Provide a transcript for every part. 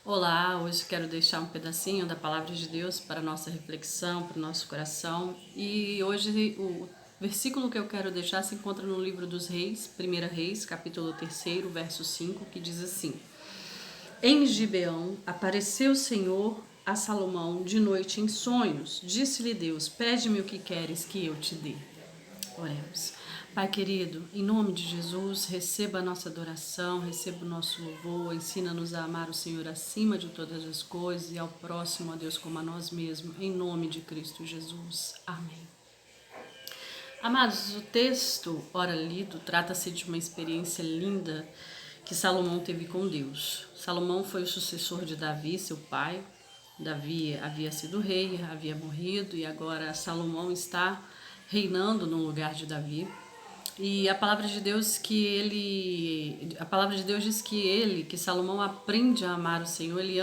Olá, hoje quero deixar um pedacinho da Palavra de Deus para a nossa reflexão, para o nosso coração. E hoje o versículo que eu quero deixar se encontra no livro dos Reis, 1 Reis, capítulo 3, verso 5, que diz assim: Em Gibeão apareceu o Senhor a Salomão de noite em sonhos. Disse-lhe Deus: Pede-me o que queres que eu te dê. Oremos. Pai querido, em nome de Jesus, receba a nossa adoração, receba o nosso louvor, ensina-nos a amar o Senhor acima de todas as coisas e ao próximo, a Deus, como a nós mesmos, em nome de Cristo Jesus. Amém. Amados, o texto, ora lido, trata-se de uma experiência linda que Salomão teve com Deus. Salomão foi o sucessor de Davi, seu pai. Davi havia sido rei, havia morrido e agora Salomão está reinando no lugar de Davi. E a palavra de Deus diz que Salomão aprende a amar o Senhor, ele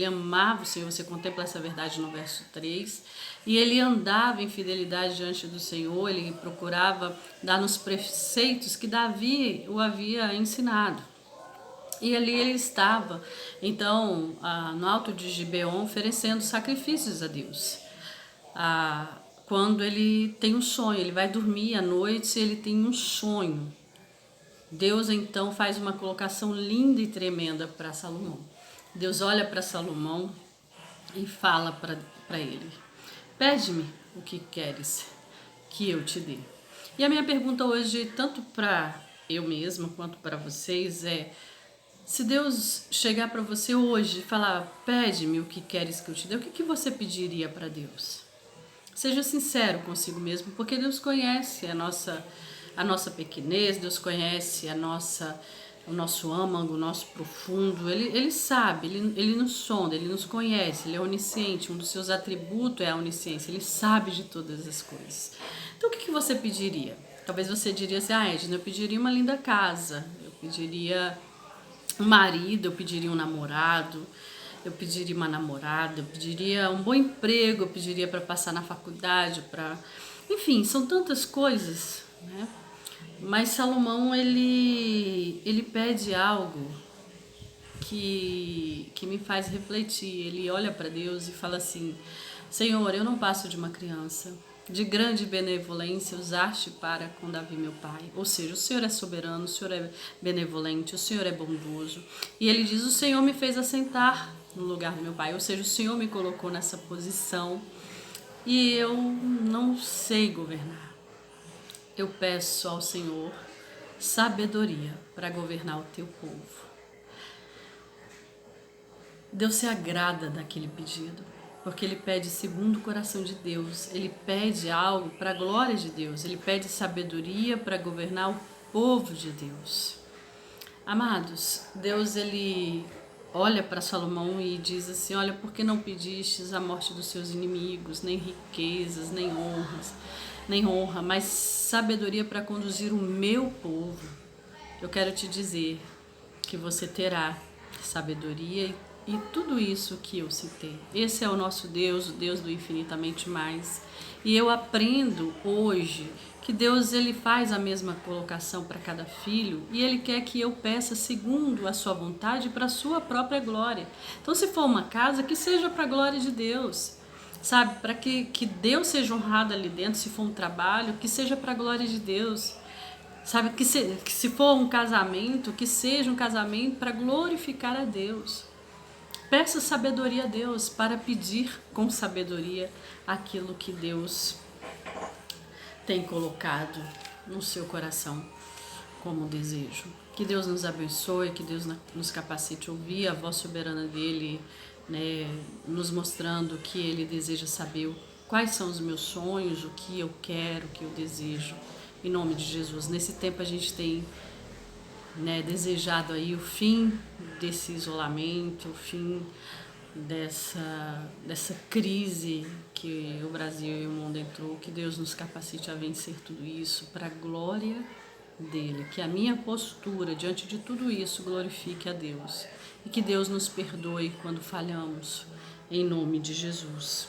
amava o Senhor, você contempla essa verdade no verso 3, e ele andava em fidelidade diante do Senhor, ele procurava dar nos preceitos que Davi o havia ensinado. E ali ele estava, então, no alto de Gibeon, oferecendo sacrifícios a Deus. Quando ele tem um sonho, ele vai dormir à noite e ele tem um sonho. Deus então faz uma colocação linda e tremenda para Salomão. Deus olha para Salomão e fala para ele: Pede-me o que queres que eu te dê. E a minha pergunta hoje, tanto para eu mesma quanto para vocês, é: se Deus chegar para você hoje e falar, pede-me o que queres que eu te dê, o que você pediria para Deus? Seja sincero consigo mesmo, porque Deus conhece a nossa pequenez, Deus conhece o nosso âmago, o nosso profundo, Ele sabe, ele nos sonda, Ele nos conhece, Ele é onisciente, um dos seus atributos é a onisciência, Ele sabe de todas as coisas. Então o que você pediria? Talvez você diria assim, Edna, eu pediria uma linda casa, eu pediria um marido, eu pediria um namorado, eu pediria uma namorada, eu pediria um bom emprego, eu pediria para passar na faculdade, enfim, são tantas coisas, né? Mas Salomão, ele pede algo que me faz refletir. Ele olha para Deus e fala assim: Senhor, eu não passo de uma criança. De grande benevolência usaste para com Davi meu pai. Ou seja, o Senhor é soberano, o Senhor é benevolente, o Senhor é bondoso. E ele diz: o Senhor me fez assentar no lugar do meu pai. Ou seja, o Senhor me colocou nessa posição e eu não sei governar. Eu peço ao Senhor sabedoria para governar o teu povo. Deus se agrada daquele pedido, porque ele pede segundo o coração de Deus, ele pede algo para a glória de Deus, ele pede sabedoria para governar o povo de Deus. Amados, Deus ele olha para Salomão e diz assim: olha, por que não pedistes a morte dos seus inimigos, nem riquezas, nem honra, mas sabedoria para conduzir o meu povo? Eu quero te dizer que você terá sabedoria e tudo isso que eu citei. Esse é o nosso Deus, o Deus do infinitamente mais. E eu aprendo hoje que Deus ele faz a mesma colocação para cada filho e ele quer que eu peça segundo a sua vontade para a sua própria glória. Então, se for uma casa, que seja para a glória de Deus, sabe? Para que Deus seja honrado ali dentro. Se for um trabalho, que seja para a glória de Deus. Sabe, que se for um casamento, que seja um casamento para glorificar a Deus. Peça sabedoria a Deus para pedir com sabedoria aquilo que Deus tem colocado no seu coração como desejo. Que Deus nos abençoe, que Deus nos capacite a ouvir a voz soberana dEle, né, nos mostrando que Ele deseja saber quais são os meus sonhos, o que eu quero, o que eu desejo. Em nome de Jesus. Nesse tempo a gente tem, né, desejado aí o fim desse isolamento, o fim dessa crise que o Brasil e o mundo entrou. Que Deus nos capacite a vencer tudo isso para a glória dele. Que a minha postura diante de tudo isso glorifique a Deus. E que Deus nos perdoe quando falhamos. Em nome de Jesus.